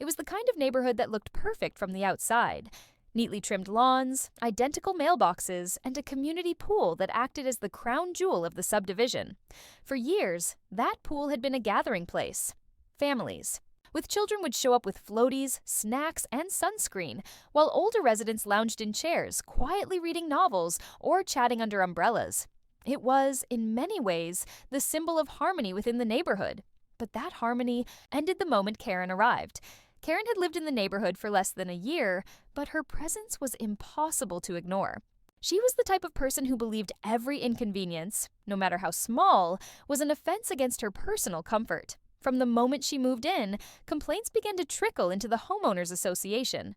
It was the kind of neighborhood that looked perfect from the outside. Neatly trimmed lawns, identical mailboxes, and a community pool that acted as the crown jewel of the subdivision. For years, that pool had been a gathering place. Families, with children would show up with floaties, snacks, and sunscreen, while older residents lounged in chairs, quietly reading novels or chatting under umbrellas. It was, in many ways, the symbol of harmony within the neighborhood. But that harmony ended the moment Karen arrived. Karen had lived in the neighborhood for less than a year, but her presence was impossible to ignore. She was the type of person who believed every inconvenience, no matter how small, was an offense against her personal comfort. From the moment she moved in, complaints began to trickle into the homeowners association.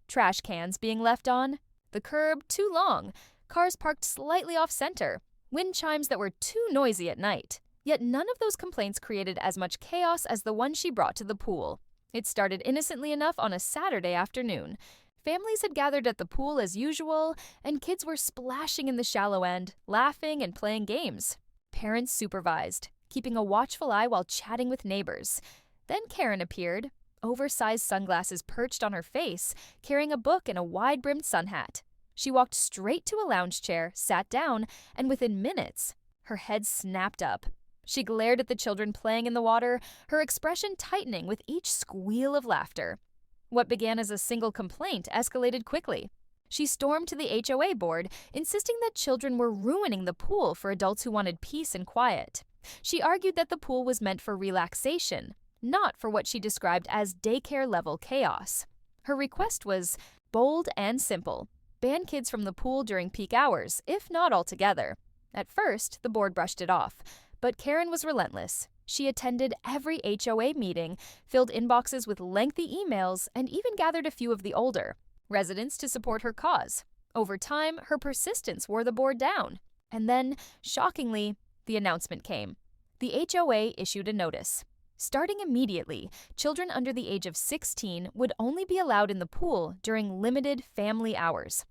Trash cans being left on, the curb too long, cars parked slightly off-center, wind chimes that were too noisy at night. Yet none of those complaints created as much chaos as the one she brought to the pool. It started innocently enough on a Saturday afternoon. Families had gathered at the pool as usual, and kids were splashing in the shallow end, laughing and playing games. Parents supervised, keeping a watchful eye while chatting with neighbors. Then Karen appeared, oversized sunglasses perched on her face, carrying a book and a wide-brimmed sun hat. She walked straight to a lounge chair, sat down, and within minutes, her head snapped up. She glared at the children playing in the water, her expression tightening with each squeal of laughter. What began as a single complaint escalated quickly. She stormed to the HOA board, insisting that children were ruining the pool for adults who wanted peace and quiet. She argued that the pool was meant for relaxation, not for what she described as daycare-level chaos. Her request was bold and simple: ban kids from the pool during peak hours, if not altogether. At first, the board brushed it off. But Karen was relentless. She attended every HOA meeting, filled inboxes with lengthy emails, and even gathered a few of the older residents to support her cause. Over time, her persistence wore the board down. And then, shockingly, the announcement came. The HOA issued a notice. Starting immediately, children under the age of 16 would only be allowed in the pool during limited family hours.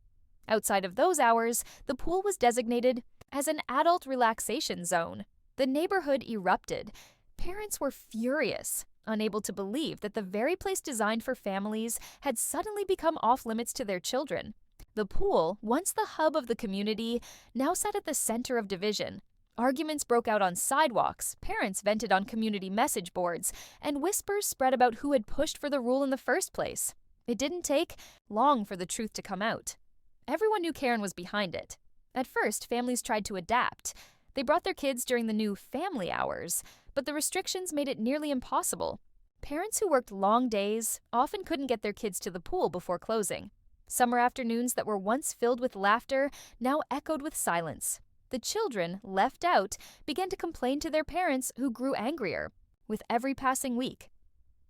Outside of those hours, the pool was designated as an adult relaxation zone. The neighborhood erupted. Parents were furious, unable to believe that the very place designed for families had suddenly become off-limits to their children. The pool, once the hub of the community, now sat at the center of division. Arguments broke out on sidewalks, parents vented on community message boards, and whispers spread about who had pushed for the rule in the first place. It didn't take long for the truth to come out. Everyone knew Karen was behind it. At first, families tried to adapt. They brought their kids during the new family hours, but the restrictions made it nearly impossible. Parents who worked long days often couldn't get their kids to the pool before closing. Summer afternoons that were once filled with laughter now echoed with silence. The children, left out, began to complain to their parents, who grew angrier with every passing week.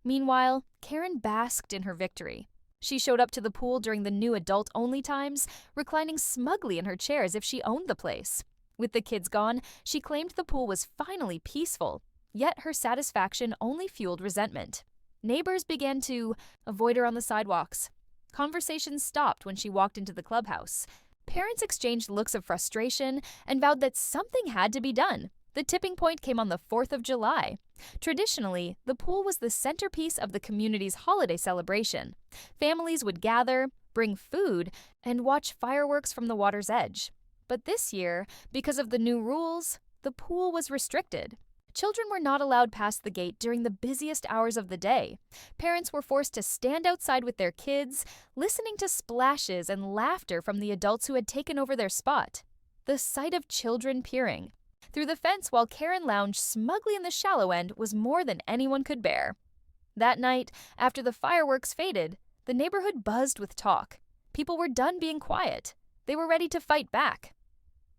Meanwhile, Karen basked in her victory. She showed up to the pool during the new adult-only times, reclining smugly in her chair as if she owned the place. With the kids gone, she claimed the pool was finally peaceful, yet her satisfaction only fueled resentment. Neighbors began to avoid her on the sidewalks. Conversations stopped when she walked into the clubhouse. Parents exchanged looks of frustration and vowed that something had to be done. The tipping point came on the 4th of July. Traditionally, the pool was the centerpiece of the community's holiday celebration. Families would gather, bring food, and watch fireworks from the water's edge. But this year, because of the new rules, the pool was restricted. Children were not allowed past the gate during the busiest hours of the day. Parents were forced to stand outside with their kids, listening to splashes and laughter from the adults who had taken over their spot. The sight of children peering through the fence while Karen lounged smugly in the shallow end was more than anyone could bear. That night, after the fireworks faded, the neighborhood buzzed with talk. People were done being quiet. They were ready to fight back.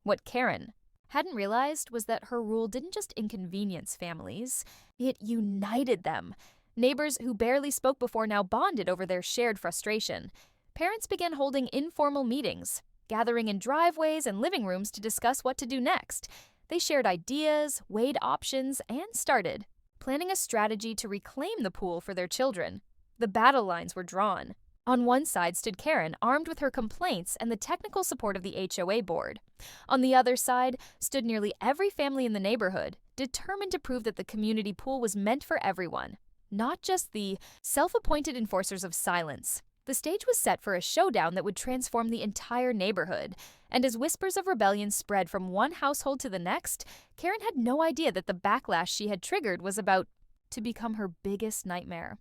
What Karen hadn't realized was that her rule didn't just inconvenience families, it united them. Neighbors who barely spoke before now bonded over their shared frustration. Parents began holding informal meetings, gathering in driveways and living rooms to discuss what to do next. They shared ideas, weighed options, and started planning a strategy to reclaim the pool for their children. The battle lines were drawn. On one side stood Karen, armed with her complaints and the technical support of the HOA board. On the other side stood nearly every family in the neighborhood, determined to prove that the community pool was meant for everyone. not just the self-appointed enforcers of silence. The stage was set for a showdown that would transform the entire neighborhood, and as whispers of rebellion spread from one household to the next, Karen had no idea that the backlash she had triggered was about to become her biggest nightmare.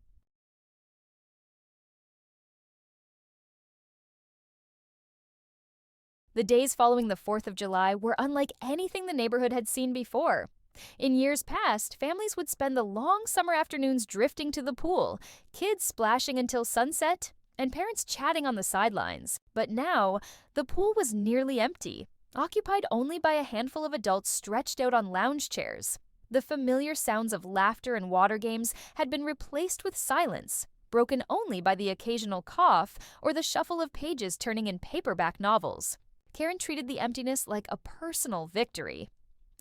The days following the 4th of July were unlike anything the neighborhood had seen before. In years past, families would spend the long summer afternoons drifting to the pool, kids splashing until sunset, and parents chatting on the sidelines. But now, the pool was nearly empty, occupied only by a handful of adults stretched out on lounge chairs. The familiar sounds of laughter and water games had been replaced with silence, broken only by the occasional cough or the shuffle of pages turning in paperback novels. Karen treated the emptiness like a personal victory.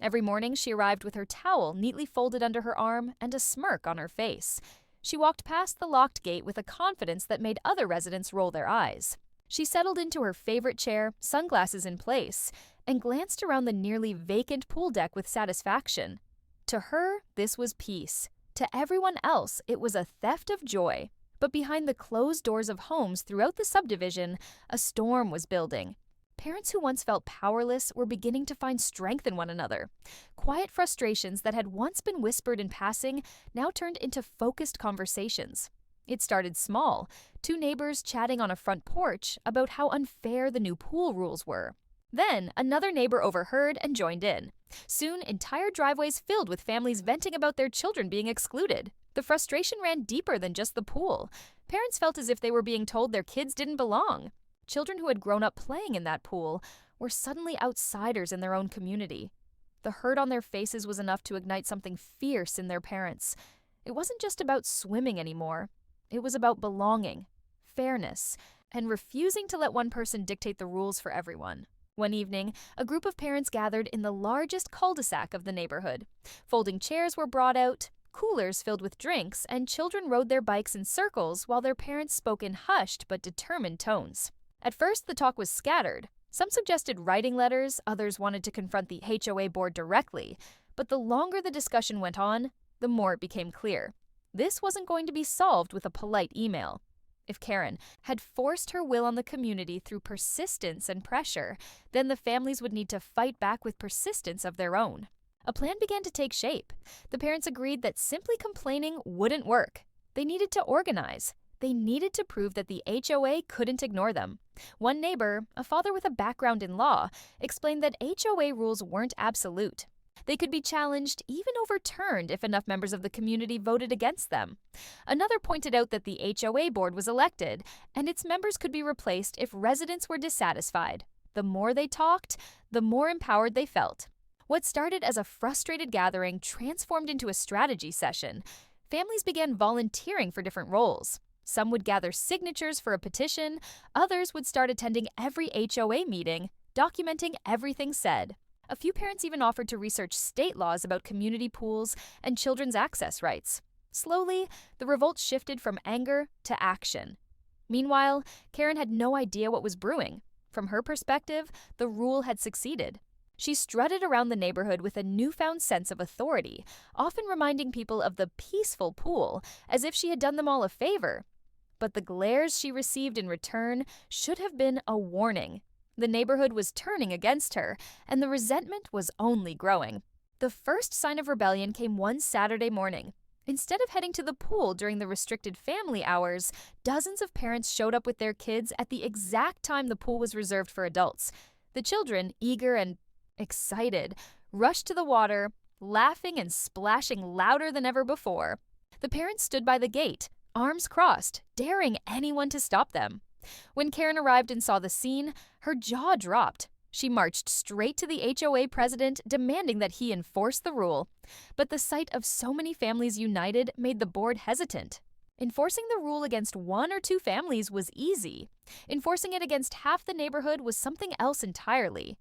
Every morning, she arrived with her towel neatly folded under her arm and a smirk on her face. She walked past the locked gate with a confidence that made other residents roll their eyes. She settled into her favorite chair, sunglasses in place, and glanced around the nearly vacant pool deck with satisfaction. To her, this was peace. To everyone else, it was a theft of joy. But behind the closed doors of homes throughout the subdivision, a storm was building. Parents who once felt powerless were beginning to find strength in one another. Quiet frustrations that had once been whispered in passing now turned into focused conversations. It started small, two neighbors chatting on a front porch about how unfair the new pool rules were. Then, another neighbor overheard and joined in. Soon, entire driveways filled with families venting about their children being excluded. The frustration ran deeper than just the pool. Parents felt as if they were being told their kids didn't belong. Children who had grown up playing in that pool were suddenly outsiders in their own community. The hurt on their faces was enough to ignite something fierce in their parents. It wasn't just about swimming anymore. It was about belonging, fairness, and refusing to let one person dictate the rules for everyone. One evening, a group of parents gathered in the largest cul-de-sac of the neighborhood. Folding chairs were brought out, coolers filled with drinks, and children rode their bikes in circles while their parents spoke in hushed but determined tones. At first, the talk was scattered. Some suggested writing letters, others wanted to confront the HOA board directly. But the longer the discussion went on, the more it became clear. This wasn't going to be solved with a polite email. If Karen had forced her will on the community through persistence and pressure, then the families would need to fight back with persistence of their own. A plan began to take shape. The parents agreed that simply complaining wouldn't work. They needed to organize. They needed to prove that the HOA couldn't ignore them. One neighbor, a father with a background in law, explained that HOA rules weren't absolute. They could be challenged, even overturned, if enough members of the community voted against them. Another pointed out that the HOA board was elected, and its members could be replaced if residents were dissatisfied. The more they talked, the more empowered they felt. What started as a frustrated gathering transformed into a strategy session. Families began volunteering for different roles. Some would gather signatures for a petition, others would start attending every HOA meeting, documenting everything said. A few parents even offered to research state laws about community pools and children's access rights. Slowly, the revolt shifted from anger to action. Meanwhile, Karen had no idea what was brewing. From her perspective, the rule had succeeded. She strutted around the neighborhood with a newfound sense of authority, often reminding people of the peaceful pool, as if she had done them all a favor. But the glares she received in return should have been a warning. The neighborhood was turning against her, and the resentment was only growing. The first sign of rebellion came one Saturday morning. Instead of heading to the pool during the restricted family hours, dozens of parents showed up with their kids at the exact time the pool was reserved for adults. The children, eager and excited, rushed to the water, laughing and splashing louder than ever before. The parents stood by the gate, arms crossed, daring anyone to stop them. When Karen arrived and saw the scene, her jaw dropped. She marched straight to the HOA president, demanding that he enforce the rule. But the sight of so many families united made the board hesitant. Enforcing the rule against one or two families was easy. Enforcing it against half the neighborhood was something else entirely.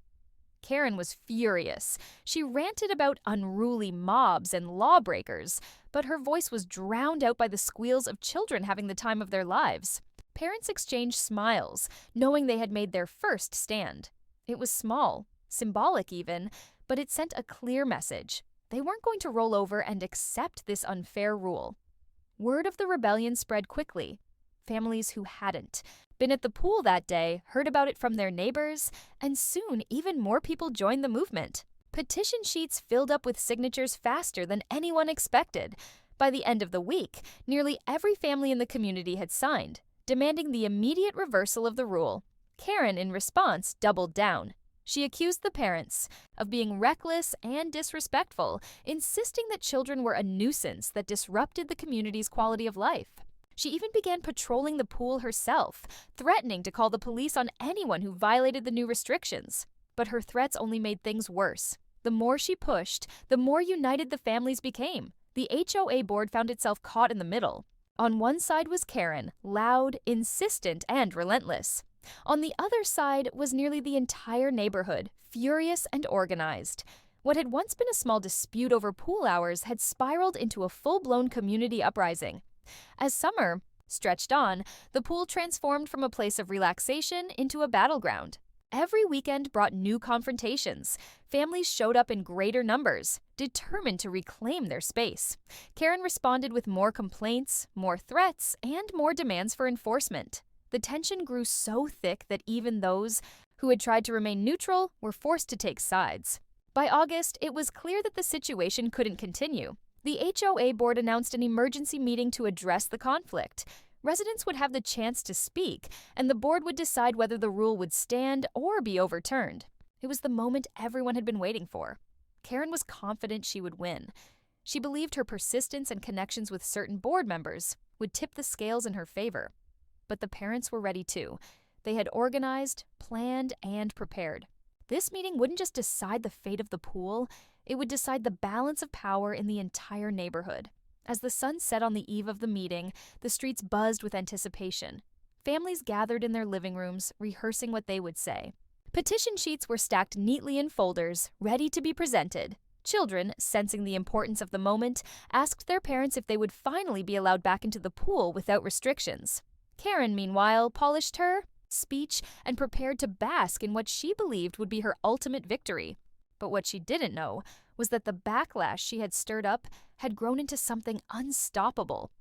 Karen was furious. She ranted about unruly mobs and lawbreakers, but her voice was drowned out by the squeals of children having the time of their lives. Parents exchanged smiles, knowing they had made their first stand. It was small, symbolic even, but it sent a clear message. They weren't going to roll over and accept this unfair rule. Word of the rebellion spread quickly. Families who hadn't been at the pool that day heard about it from their neighbors, and soon even more people joined the movement. Petition sheets filled up with signatures faster than anyone expected. By the end of the week, nearly every family in the community had signed, demanding the immediate reversal of the rule. Karen, in response, doubled down. She accused the parents of being reckless and disrespectful, insisting that children were a nuisance that disrupted the community's quality of life. She even began patrolling the pool herself, threatening to call the police on anyone who violated the new restrictions. But her threats only made things worse. The more she pushed, the more united the families became. The HOA board found itself caught in the middle. On one side was Karen, loud, insistent, and relentless. On the other side was nearly the entire neighborhood, furious and organized. What had once been a small dispute over pool hours had spiraled into a full-blown community uprising. As summer stretched on, the pool transformed from a place of relaxation into a battleground. Every weekend brought new confrontations. Families showed up in greater numbers, determined to reclaim their space. Karen responded with more complaints, more threats, and more demands for enforcement. The tension grew so thick that even those who had tried to remain neutral were forced to take sides. By August, it was clear that the situation couldn't continue. The HOA board announced an emergency meeting to address the conflict. Residents would have the chance to speak, and the board would decide whether the rule would stand or be overturned. It was the moment everyone had been waiting for. Karen was confident she would win. She believed her persistence and connections with certain board members would tip the scales in her favor. But the parents were ready too. They had organized, planned, and prepared. This meeting wouldn't just decide the fate of the pool, it would decide the balance of power in the entire neighborhood. As the sun set on the eve of the meeting, the streets buzzed with anticipation. Families gathered in their living rooms, rehearsing what they would say. Petition sheets were stacked neatly in folders, ready to be presented. Children, sensing the importance of the moment, asked their parents if they would finally be allowed back into the pool without restrictions. Karen, meanwhile, polished her speech and prepared to bask in what she believed would be her ultimate victory. But what she didn't know was that the backlash she had stirred up had grown into something unstoppable.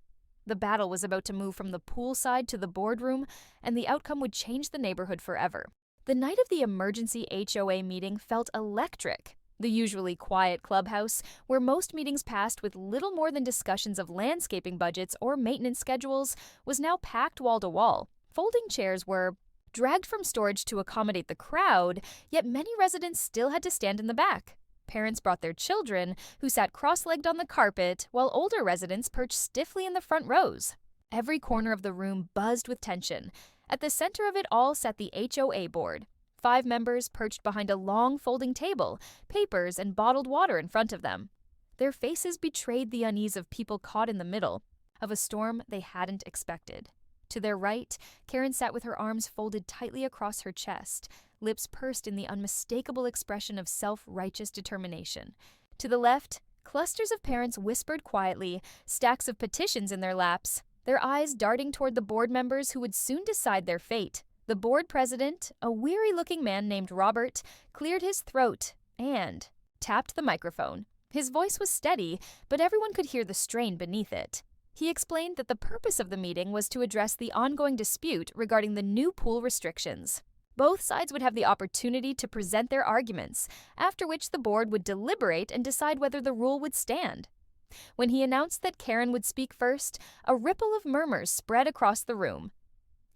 The battle was about to move from the poolside to the boardroom, and the outcome would change the neighborhood forever. The night of the emergency HOA meeting felt electric. The usually quiet clubhouse, where most meetings passed with little more than discussions of landscaping budgets or maintenance schedules, was now packed wall to wall. Folding chairs were dragged from storage to accommodate the crowd, yet many residents still had to stand in the back. Parents brought their children, who sat cross-legged on the carpet, while older residents perched stiffly in the front rows. Every corner of the room buzzed with tension. At the center of it all sat the HOA board. 5 members perched behind a long folding table, papers and bottled water in front of them. Their faces betrayed the unease of people caught in the middle of a storm they hadn't expected. To their right, Karen sat with her arms folded tightly across her chest, lips pursed in the unmistakable expression of self-righteous determination. To the left, clusters of parents whispered quietly, stacks of petitions in their laps, their eyes darting toward the board members who would soon decide their fate. The board president, a weary-looking man named Robert, cleared his throat and tapped the microphone. His voice was steady, but everyone could hear the strain beneath it. He explained that the purpose of the meeting was to address the ongoing dispute regarding the new pool restrictions. Both sides would have the opportunity to present their arguments, after which the board would deliberate and decide whether the rule would stand. When he announced that Karen would speak first, a ripple of murmurs spread across the room.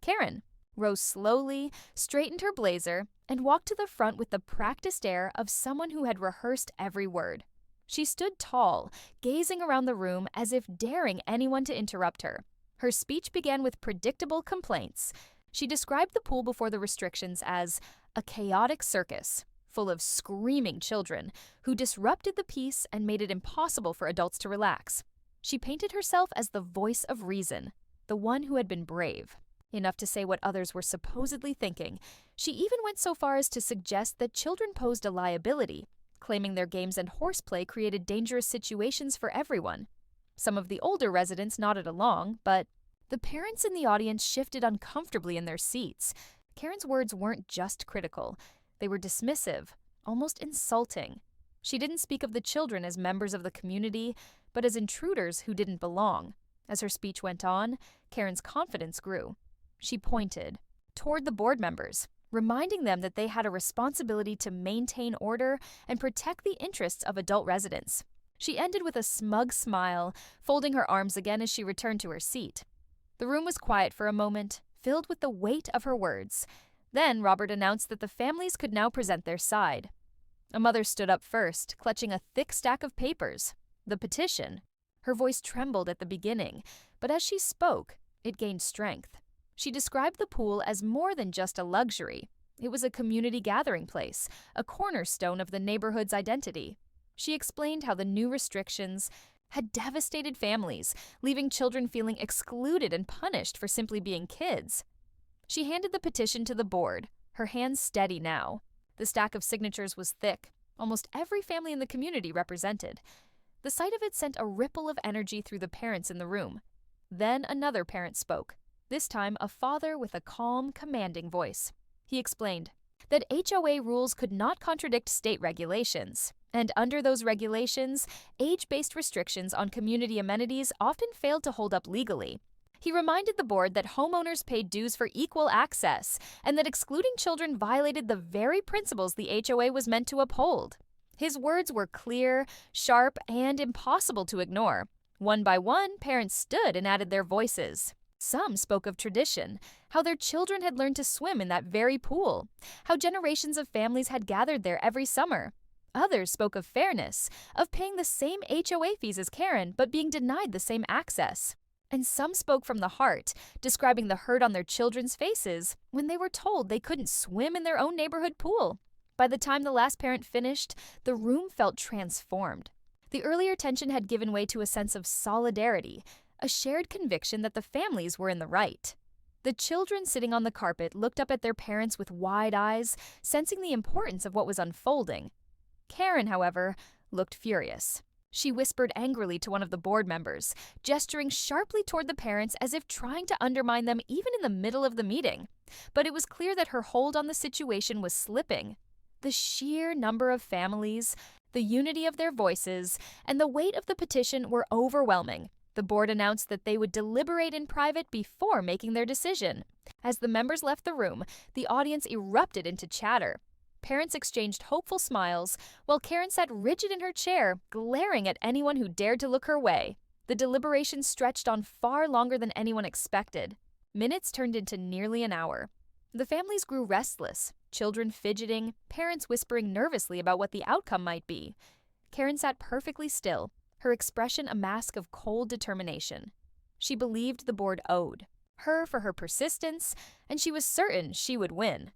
Karen rose slowly, straightened her blazer, and walked to the front with the practiced air of someone who had rehearsed every word. She stood tall, gazing around the room as if daring anyone to interrupt her. Her speech began with predictable complaints. She described the pool before the restrictions as a chaotic circus, full of screaming children who disrupted the peace and made it impossible for adults to relax. She painted herself as the voice of reason, the one who had been brave, enough to say what others were supposedly thinking. She even went so far as to suggest that children posed a liability, claiming their games and horseplay created dangerous situations for everyone. Some of the older residents nodded along, but the parents in the audience shifted uncomfortably in their seats. Karen's words weren't just critical. They were dismissive, almost insulting. She didn't speak of the children as members of the community, but as intruders who didn't belong. As her speech went on, Karen's confidence grew. She pointed toward the board members, reminding them that they had a responsibility to maintain order and protect the interests of adult residents. She ended with a smug smile, folding her arms again as she returned to her seat. The room was quiet for a moment, filled with the weight of her words. Then Robert announced that the families could now present their side. A mother stood up first, clutching a thick stack of papers. The petition. Her voice trembled at the beginning, but as she spoke, it gained strength. She described the pool as more than just a luxury. It was a community gathering place, a cornerstone of the neighborhood's identity. She explained how the new restrictions had devastated families, leaving children feeling excluded and punished for simply being kids. She handed the petition to the board, her hands steady now. The stack of signatures was thick, almost every family in the community represented. The sight of it sent a ripple of energy through the parents in the room. Then another parent spoke, this time a father with a calm, commanding voice. He explained that HOA rules could not contradict state regulations, and under those regulations, age-based restrictions on community amenities often failed to hold up legally. He reminded the board that homeowners paid dues for equal access, and that excluding children violated the very principles the HOA was meant to uphold. His words were clear, sharp, and impossible to ignore. One by one, parents stood and added their voices. Some spoke of tradition, how their children had learned to swim in that very pool, how generations of families had gathered there every summer. Others spoke of fairness, of paying the same HOA fees as Karen, but being denied the same access. And some spoke from the heart, describing the hurt on their children's faces when they were told they couldn't swim in their own neighborhood pool. By the time the last parent finished, the room felt transformed. The earlier tension had given way to a sense of solidarity, a shared conviction that the families were in the right. The children sitting on the carpet looked up at their parents with wide eyes, sensing the importance of what was unfolding. Karen, however, looked furious. She whispered angrily to one of the board members, gesturing sharply toward the parents as if trying to undermine them even in the middle of the meeting. But it was clear that her hold on the situation was slipping. The sheer number of families, the unity of their voices, and the weight of the petition were overwhelming. The board announced that they would deliberate in private before making their decision. As the members left the room, the audience erupted into chatter. Parents exchanged hopeful smiles, while Karen sat rigid in her chair, glaring at anyone who dared to look her way. The deliberations stretched on far longer than anyone expected. Minutes turned into nearly an hour. The families grew restless, children fidgeting, parents whispering nervously about what the outcome might be. Karen sat perfectly still, her expression a mask of cold determination. She believed the board owed her for her persistence, and she was certain she would win.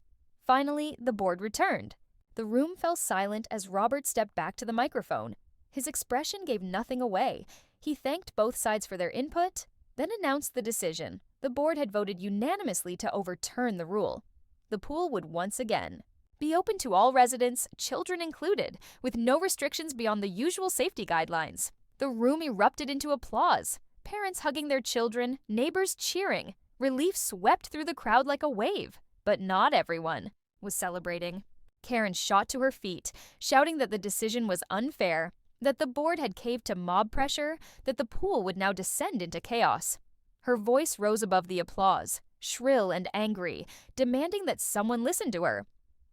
Finally, the board returned. The room fell silent as Robert stepped back to the microphone. His expression gave nothing away. He thanked both sides for their input, then announced the decision. The board had voted unanimously to overturn the rule. The pool would once again be open to all residents, children included, with no restrictions beyond the usual safety guidelines. The room erupted into applause, parents hugging their children, neighbors cheering. Relief swept through the crowd like a wave. But not everyone was celebrating. Karen shot to her feet, shouting that the decision was unfair, that the board had caved to mob pressure, that the pool would now descend into chaos. Her voice rose above the applause, shrill and angry, demanding that someone listen to her.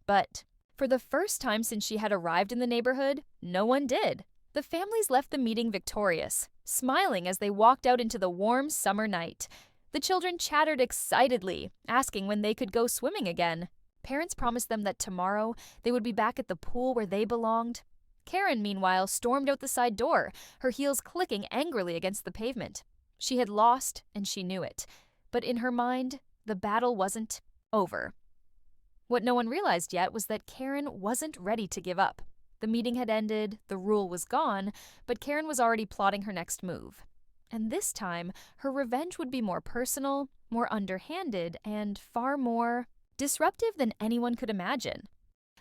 But for the first time since she had arrived in the neighborhood, no one did. The families left the meeting victorious, smiling as they walked out into the warm summer night. The children chattered excitedly, asking when they could go swimming again. Parents promised them that tomorrow they would be back at the pool where they belonged. Karen, meanwhile, stormed out the side door, her heels clicking angrily against the pavement. She had lost, and she knew it. But in her mind, the battle wasn't over. What no one realized yet was that Karen wasn't ready to give up. The meeting had ended, the rule was gone, but Karen was already plotting her next move. And this time, her revenge would be more personal, more underhanded, and far more disruptive than anyone could imagine.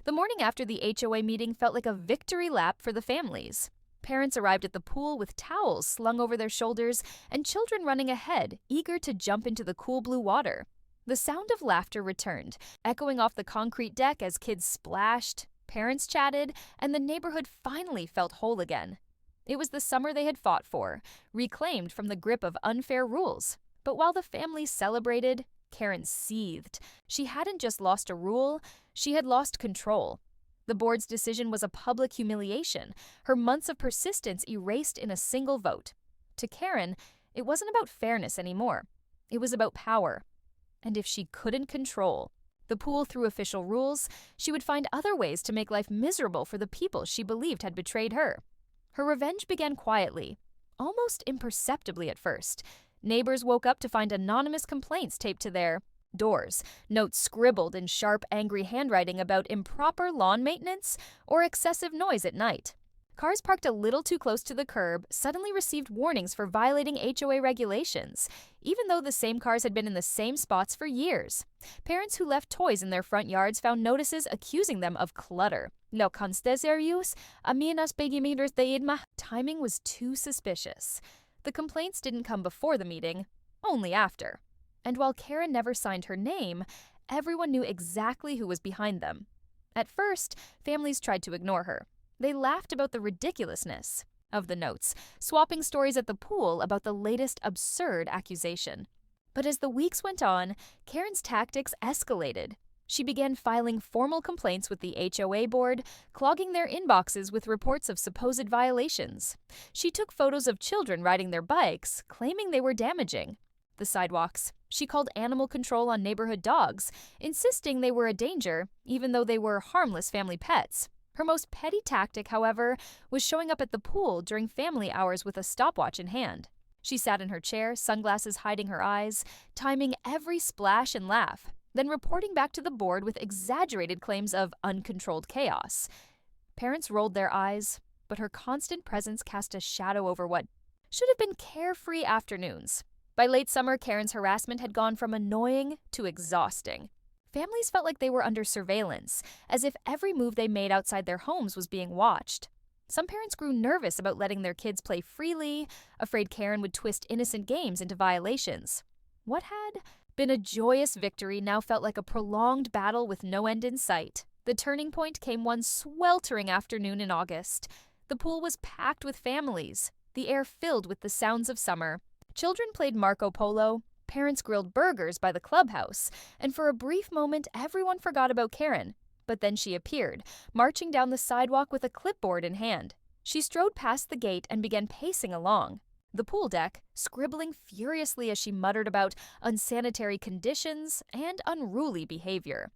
The morning after the HOA meeting felt like a victory lap for the families. Parents arrived at the pool with towels slung over their shoulders and children running ahead, eager to jump into the cool blue water. The sound of laughter returned, echoing off the concrete deck as kids splashed, parents chatted, and the neighborhood finally felt whole again. It was the summer they had fought for, reclaimed from the grip of unfair rules. But while the family celebrated, Karen seethed. She hadn't just lost a rule, she had lost control. The board's decision was a public humiliation, her months of persistence erased in a single vote. To Karen, it wasn't about fairness anymore. It was about power. And if she couldn't control the pool through official rules, she would find other ways to make life miserable for the people she believed had betrayed her. Her revenge began quietly, almost imperceptibly at first. Neighbors woke up to find anonymous complaints taped to their doors, notes scribbled in sharp, angry handwriting about improper lawn maintenance or excessive noise at night. Cars parked a little too close to the curb suddenly received warnings for violating HOA regulations, even though the same cars had been in the same spots for years. Parents who left toys in their front yards found notices accusing them of clutter. Timing was too suspicious. The complaints didn't come before the meeting, only after. And while Karen never signed her name, everyone knew exactly who was behind them. At first, families tried to ignore her. They laughed about the ridiculousness of the notes, swapping stories at the pool about the latest absurd accusation. But as the weeks went on, Karen's tactics escalated. She began filing formal complaints with the HOA board, clogging their inboxes with reports of supposed violations. She took photos of children riding their bikes, claiming they were damaging the sidewalks. She called animal control on neighborhood dogs, insisting they were a danger, even though they were harmless family pets. Her most petty tactic, however, was showing up at the pool during family hours with a stopwatch in hand. She sat in her chair, sunglasses hiding her eyes, timing every splash and laugh, then reporting back to the board with exaggerated claims of uncontrolled chaos. Parents rolled their eyes, but her constant presence cast a shadow over what should have been carefree afternoons. By late summer, Karen's harassment had gone from annoying to exhausting. Families felt like they were under surveillance, as if every move they made outside their homes was being watched. Some parents grew nervous about letting their kids play freely, afraid Karen would twist innocent games into violations. What had been a joyous victory now felt like a prolonged battle with no end in sight. The turning point came one sweltering afternoon in August. The pool was packed with families, the air filled with the sounds of summer. Children played Marco Polo, parents grilled burgers by the clubhouse, and for a brief moment everyone forgot about Karen. But then she appeared, marching down the sidewalk with a clipboard in hand. She strode past the gate and began pacing along the pool deck, scribbling furiously as she muttered about unsanitary conditions and unruly behavior.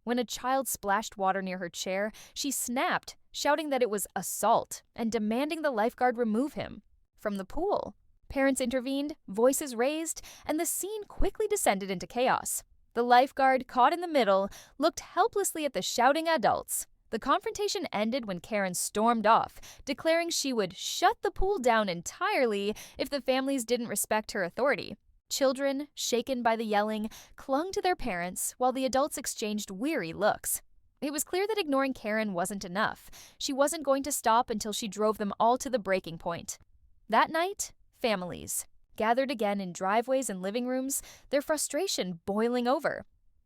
When a child splashed water near her chair, she snapped, shouting that it was assault and demanding the lifeguard remove him from the pool. Parents intervened, voices raised, and the scene quickly descended into chaos. The lifeguard, caught in the middle, looked helplessly at the shouting adults. The confrontation ended when Karen stormed off, declaring she would shut the pool down entirely if the families didn't respect her authority. Children, shaken by the yelling, clung to their parents while the adults exchanged weary looks. It was clear that ignoring Karen wasn't enough. She wasn't going to stop until she drove them all to the breaking point. That night, families gathered again in driveways and living rooms, their frustration boiling over.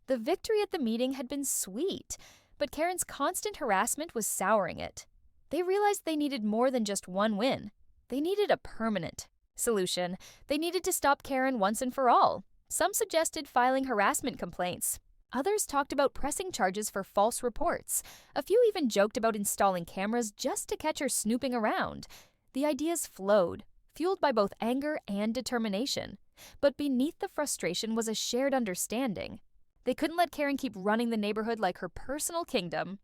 The victory at the meeting had been sweet, but Karen's constant harassment was souring it. They realized they needed more than just one win. They needed a permanent solution. They needed to stop Karen once and for all. Some suggested filing harassment complaints. Others talked about pressing charges for false reports. A few even joked about installing cameras just to catch her snooping around. The ideas flowed, fueled by both anger and determination. But beneath the frustration was a shared understanding. They couldn't let Karen keep running the neighborhood like her personal kingdom.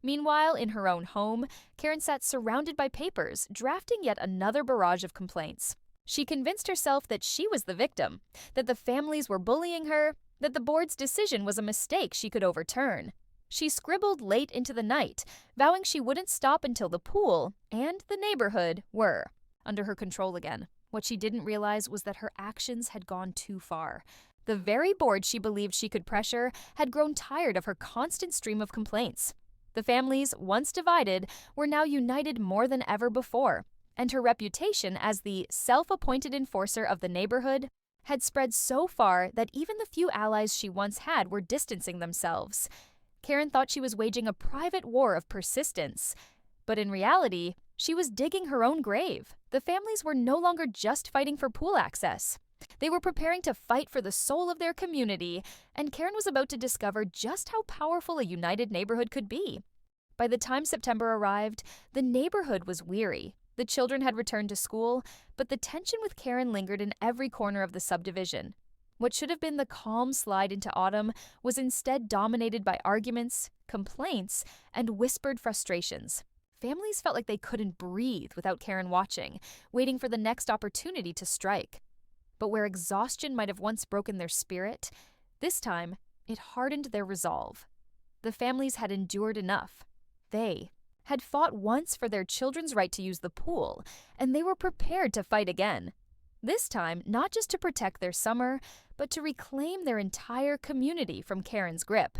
Meanwhile, in her own home, Karen sat surrounded by papers, drafting yet another barrage of complaints. She convinced herself that she was the victim, that the families were bullying her, that the board's decision was a mistake she could overturn. She scribbled late into the night, vowing she wouldn't stop until the pool and the neighborhood were under her control again. What she didn't realize was that her actions had gone too far. The very board she believed she could pressure had grown tired of her constant stream of complaints. The families, once divided, were now united more than ever before, and her reputation as the self-appointed enforcer of the neighborhood had spread so far that even the few allies she once had were distancing themselves. Karen thought she was waging a private war of persistence, but in reality, She was digging her own grave. The families were no longer just fighting for pool access. They were preparing to fight for the soul of their community, and Karen was about to discover just how powerful a united neighborhood could be. By the time September arrived, the neighborhood was weary. The children had returned to school, but the tension with Karen lingered in every corner of the subdivision. What should have been the calm slide into autumn was instead dominated by arguments, complaints, and whispered frustrations. Families felt like they couldn't breathe without Karen watching, waiting for the next opportunity to strike. But where exhaustion might have once broken their spirit, this time it hardened their resolve. The families had endured enough. They had fought once for their children's right to use the pool, and they were prepared to fight again. This time, not just to protect their summer, but to reclaim their entire community from Karen's grip.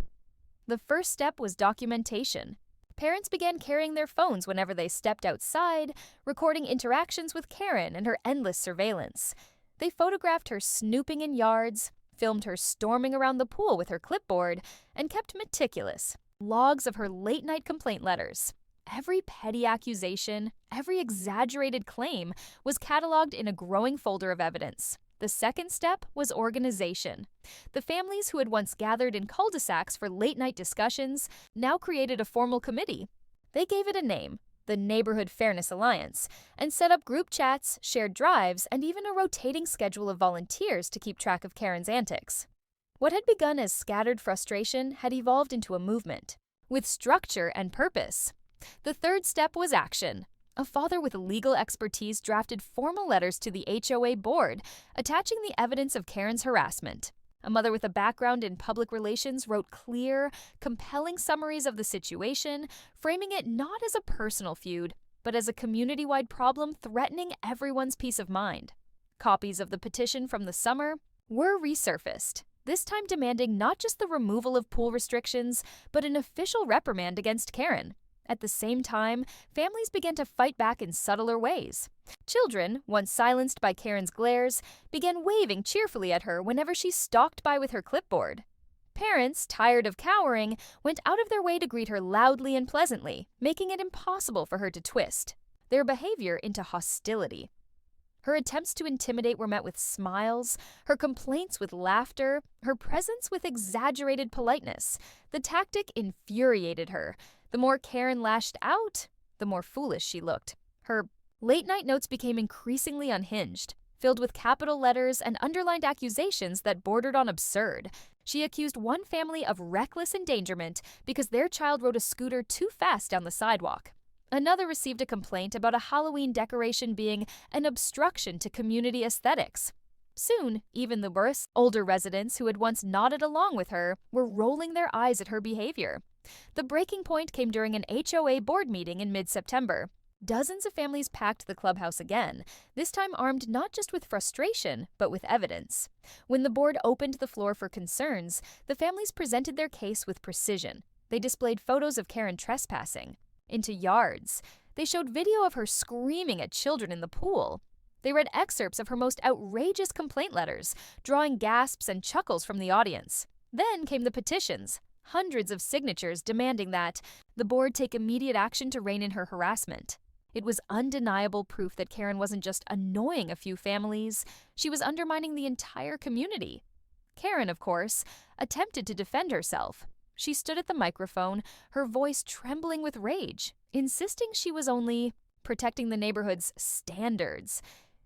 The first step was documentation. Parents began carrying their phones whenever they stepped outside, recording interactions with Karen and her endless surveillance. They photographed her snooping in yards, filmed her storming around the pool with her clipboard, and kept meticulous logs of her late-night complaint letters. Every petty accusation, every exaggerated claim was cataloged in a growing folder of evidence. The second step was organization. The families who had once gathered in cul-de-sacs for late-night discussions now created a formal committee. They gave it a name, the Neighborhood Fairness Alliance, and set up group chats, shared drives, and even a rotating schedule of volunteers to keep track of Karen's antics. What had begun as scattered frustration had evolved into a movement, with structure and purpose. The third step was action. A father with legal expertise drafted formal letters to the HOA board, attaching the evidence of Karen's harassment. A mother with a background in public relations wrote clear, compelling summaries of the situation, framing it not as a personal feud, but as a community-wide problem threatening everyone's peace of mind. Copies of the petition from the summer were resurfaced, this time demanding not just the removal of pool restrictions, but an official reprimand against Karen. At the same time, families began to fight back in subtler ways. Children, once silenced by Karen's glares, began waving cheerfully at her whenever she stalked by with her clipboard. Parents, tired of cowering, went out of their way to greet her loudly and pleasantly, making it impossible for her to twist their behavior into hostility. Her attempts to intimidate were met with smiles, her complaints with laughter, her presence with exaggerated politeness. The tactic infuriated her. The more Karen lashed out, the more foolish she looked. Her late-night notes became increasingly unhinged, filled with capital letters and underlined accusations that bordered on absurd. She accused one family of reckless endangerment because their child rode a scooter too fast down the sidewalk. Another received a complaint about a Halloween decoration being an obstruction to community aesthetics. Soon, even the worse, older residents who had once nodded along with her were rolling their eyes at her behavior. The breaking point came during an HOA board meeting in mid-September. Dozens of families packed the clubhouse again, this time armed not just with frustration, but with evidence. When the board opened the floor for concerns, the families presented their case with precision. They displayed photos of Karen trespassing into yards. They showed video of her screaming at children in the pool. They read excerpts of her most outrageous complaint letters, drawing gasps and chuckles from the audience. Then came the petitions. Hundreds of signatures demanding that the board take immediate action to rein in her harassment. It was undeniable proof that Karen wasn't just annoying a few families, she was undermining the entire community. Karen, of course, attempted to defend herself. She stood at the microphone, her voice trembling with rage, insisting she was only protecting the neighborhood's standards.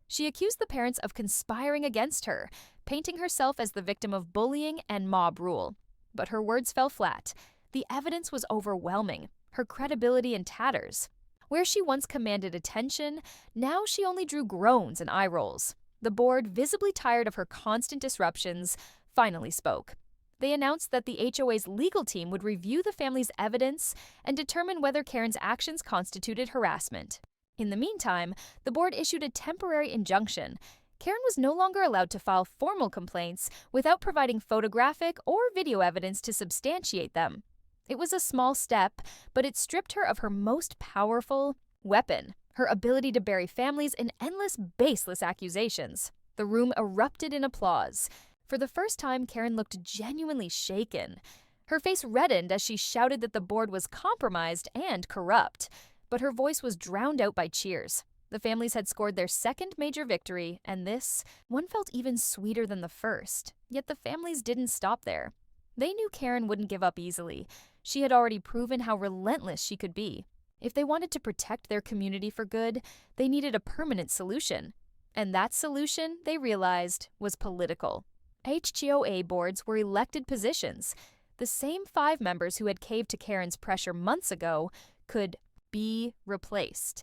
She accused the parents of conspiring against her, painting herself as the victim of bullying and mob rule. But her words fell flat. The evidence was overwhelming, her credibility in tatters. Where she once commanded attention, now she only drew groans and eye rolls. The board, visibly tired of her constant disruptions, finally spoke. They announced that the HOA's legal team would review the family's evidence and determine whether Karen's actions constituted harassment. In the meantime, the board issued a temporary injunction. Karen was no longer allowed to file formal complaints without providing photographic or video evidence to substantiate them. It was a small step, but it stripped her of her most powerful weapon, her ability to bury families in endless, baseless accusations. The room erupted in applause. For the first time, Karen looked genuinely shaken. Her face reddened as she shouted that the board was compromised and corrupt. But her voice was drowned out by cheers. The families had scored their second major victory, and this one felt even sweeter than the first. Yet the families didn't stop there. They knew Karen wouldn't give up easily. She had already proven how relentless she could be. If they wanted to protect their community for good, they needed a permanent solution. And that solution, they realized, was political. HOA boards were elected positions. The same 5 members who had caved to Karen's pressure months ago could be replaced.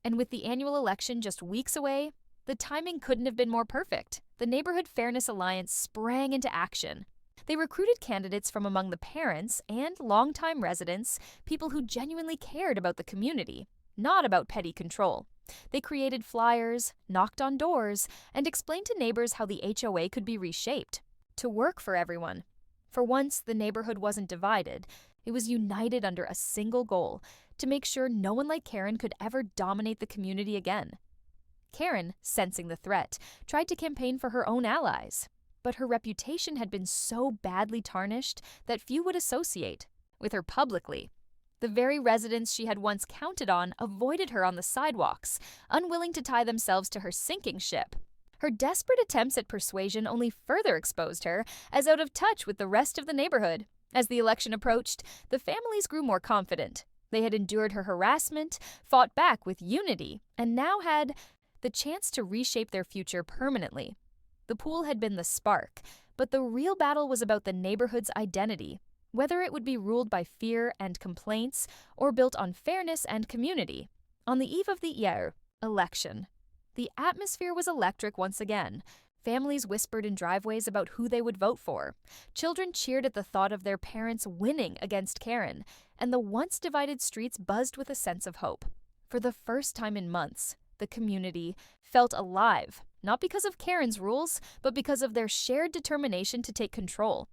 And with the annual election just weeks away, the timing couldn't have been more perfect. The Neighborhood Fairness Alliance sprang into action. They recruited candidates from among the parents and longtime residents, people who genuinely cared about the community, not about petty control. They created flyers, knocked on doors, and explained to neighbors how the HOA could be reshaped to work for everyone. For once, the neighborhood wasn't divided. It was united under a single goal, to make sure no one like Karen could ever dominate the community again. Karen, sensing the threat, tried to campaign for her own allies. But her reputation had been so badly tarnished that few would associate with her publicly. The very residents she had once counted on avoided her on the sidewalks, unwilling to tie themselves to her sinking ship. Her desperate attempts at persuasion only further exposed her as out of touch with the rest of the neighborhood. As the election approached, the families grew more confident. They had endured her harassment, fought back with unity, and now had the chance to reshape their future permanently. The pool had been the spark, but the real battle was about the neighborhood's identity, whether it would be ruled by fear and complaints or built on fairness and community. On the eve of the election, the atmosphere was electric once again. Families whispered in driveways about who they would vote for. Children cheered at the thought of their parents winning against Karen, and the once divided streets buzzed with a sense of hope. For the first time in months, the community felt alive, not because of Karen's rules, but because of their shared determination to take control.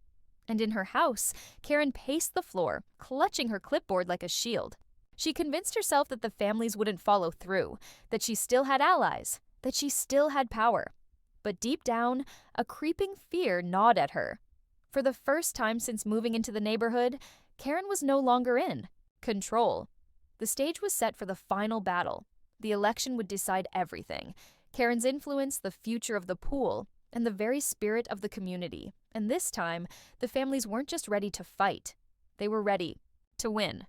And in her house, Karen paced the floor, clutching her clipboard like a shield. She convinced herself that the families wouldn't follow through, that she still had allies, that she still had power. But deep down, a creeping fear gnawed at her. For the first time since moving into the neighborhood, Karen was no longer in control. The stage was set for the final battle. The election would decide everything. Karen's influence, the future of the pool, and the very spirit of the community. And this time, the families weren't just ready to fight. They were ready to win.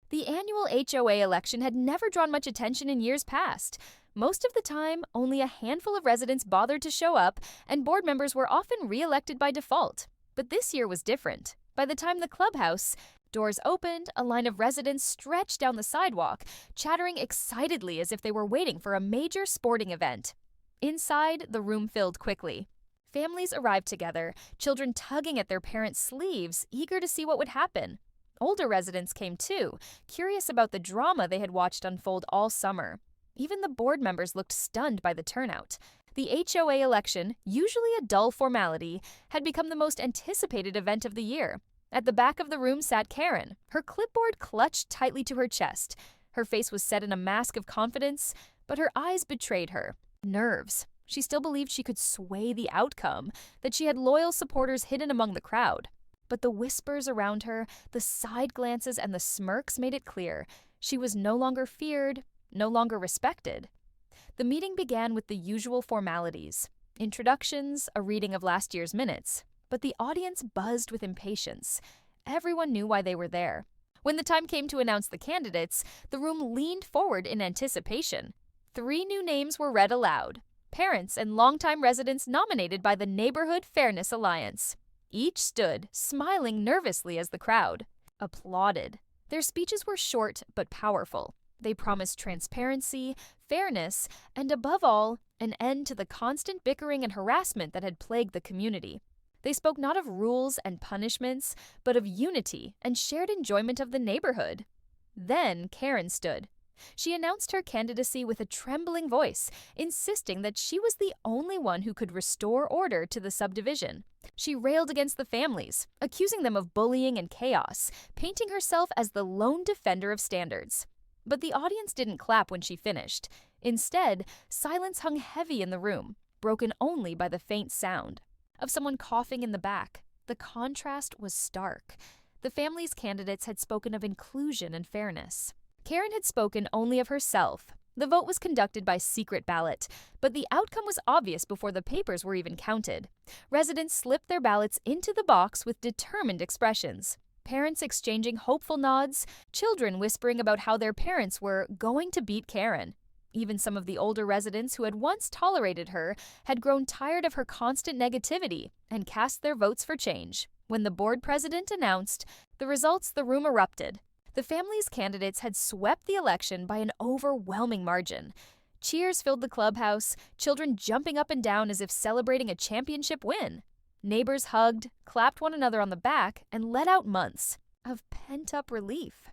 The annual HOA election had never drawn much attention in years past. Most of the time, only a handful of residents bothered to show up, and board members were often re-elected by default. But this year was different. By the time the clubhouse doors opened, a line of residents stretched down the sidewalk, chattering excitedly as if they were waiting for a major sporting event. Inside, the room filled quickly. Families arrived together, children tugging at their parents' sleeves, eager to see what would happen. Older residents came too, curious about the drama they had watched unfold all summer. Even the board members looked stunned by the turnout. The HOA election, usually a dull formality, had become the most anticipated event of the year. At the back of the room sat Karen, her clipboard clutched tightly to her chest. Her face was set in a mask of confidence, but her eyes betrayed her. Nerves. She still believed she could sway the outcome, that she had loyal supporters hidden among the crowd. But the whispers around her, the side glances, and the smirks made it clear she was no longer feared, no longer respected. The meeting began with the usual formalities. Introductions, a reading of last year's minutes. But the audience buzzed with impatience. Everyone knew why they were there. When the time came to announce the candidates, the room leaned forward in anticipation. 3 new names were read aloud. Parents and longtime residents nominated by the Neighborhood Fairness Alliance. Each stood, smiling nervously as the crowd applauded. Their speeches were short but powerful. They promised transparency, fairness, and above all, an end to the constant bickering and harassment that had plagued the community. They spoke not of rules and punishments, but of unity and shared enjoyment of the neighborhood. Then Karen stood. She announced her candidacy with a trembling voice, insisting that she was the only one who could restore order to the subdivision. She railed against the families, accusing them of bullying and chaos, painting herself as the lone defender of standards. But the audience didn't clap when she finished. Instead, silence hung heavy in the room, broken only by the faint sound of someone coughing in the back. The contrast was stark. The family's candidates had spoken of inclusion and fairness. Karen had spoken only of herself. The vote was conducted by secret ballot, but the outcome was obvious before the papers were even counted. Residents slipped their ballots into the box with determined expressions. Parents exchanging hopeful nods, children whispering about how their parents were going to beat Karen. Even some of the older residents who had once tolerated her had grown tired of her constant negativity and cast their votes for change. When the board president announced the results, the room erupted. The family's candidates had swept the election by an overwhelming margin. Cheers filled the clubhouse, children jumping up and down as if celebrating a championship win. Neighbors hugged, clapped one another on the back, and let out months of pent-up relief.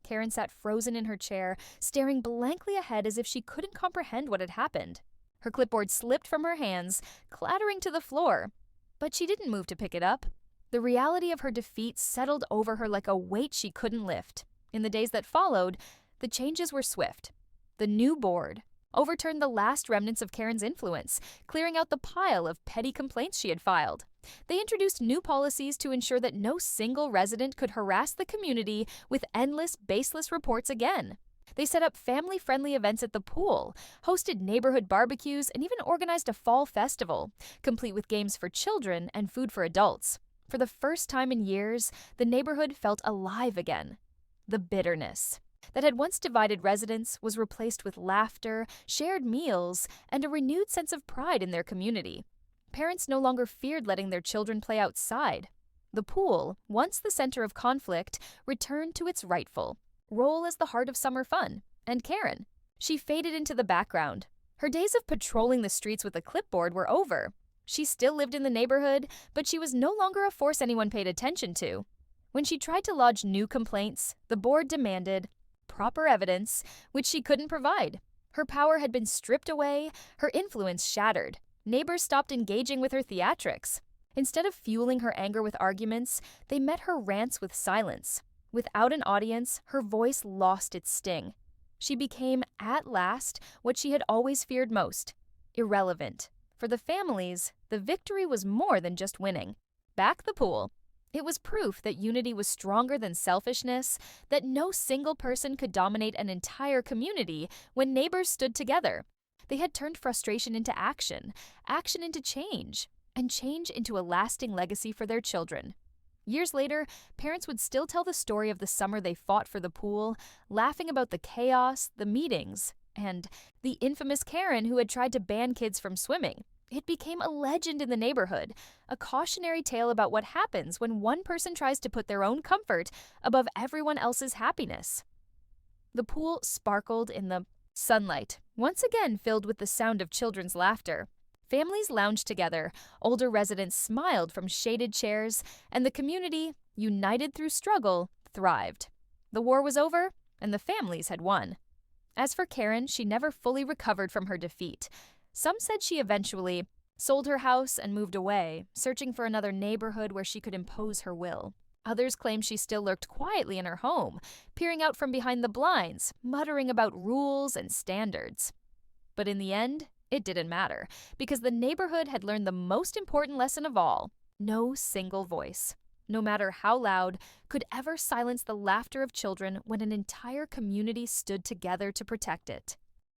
Karen sat frozen in her chair, staring blankly ahead as if she couldn't comprehend what had happened. Her clipboard slipped from her hands, clattering to the floor. But she didn't move to pick it up. The reality of her defeat settled over her like a weight she couldn't lift. In the days that followed, the changes were swift. The new board overturned the last remnants of Karen's influence, clearing out the pile of petty complaints she had filed. They introduced new policies to ensure that no single resident could harass the community with endless, baseless reports again. They set up family-friendly events at the pool, hosted neighborhood barbecues, and even organized a fall festival, complete with games for children and food for adults. For the first time in years, the neighborhood felt alive again. The bitterness that had once divided residents was replaced with laughter, shared meals, and a renewed sense of pride in their community. Parents no longer feared letting their children play outside. The pool, once the center of conflict, returned to its rightful role as the heart of summer fun. And Karen, she faded into the background. Her days of patrolling the streets with a clipboard were over. She still lived in the neighborhood, but she was no longer a force anyone paid attention to. When she tried to lodge new complaints, the board demanded proper evidence, which she couldn't provide. Her power had been stripped away, her influence shattered. Neighbors stopped engaging with her theatrics. Instead of fueling her anger with arguments, they met her rants with silence. Without an audience, her voice lost its sting. She became, at last, what she had always feared most: irrelevant. For the families, the victory was more than just winning. Back the pool. It was proof that unity was stronger than selfishness, that no single person could dominate an entire community when neighbors stood together. They had turned frustration into action, action into change, and change into a lasting legacy for their children. Years later, parents would still tell the story of the summer they fought for the pool, laughing about the chaos, the meetings, and the infamous Karen who had tried to ban kids from swimming. It became a legend in the neighborhood, a cautionary tale about what happens when one person tries to put their own comfort above everyone else's happiness. The pool sparkled in the sunlight, once again filled with the sound of children's laughter. Families lounged together, older residents smiled from shaded chairs, and the community, united through struggle, thrived. The war was over, and the families had won. As for Karen, she never fully recovered from her defeat. Some said she eventually sold her house and moved away, searching for another neighborhood where she could impose her will. Others claimed she still lurked quietly in her home, peering out from behind the blinds, muttering about rules and standards. But in the end, it didn't matter, because the neighborhood had learned the most important lesson of all: no single voice, no matter how loud, could ever silence the laughter of children when an entire community stood together to protect it.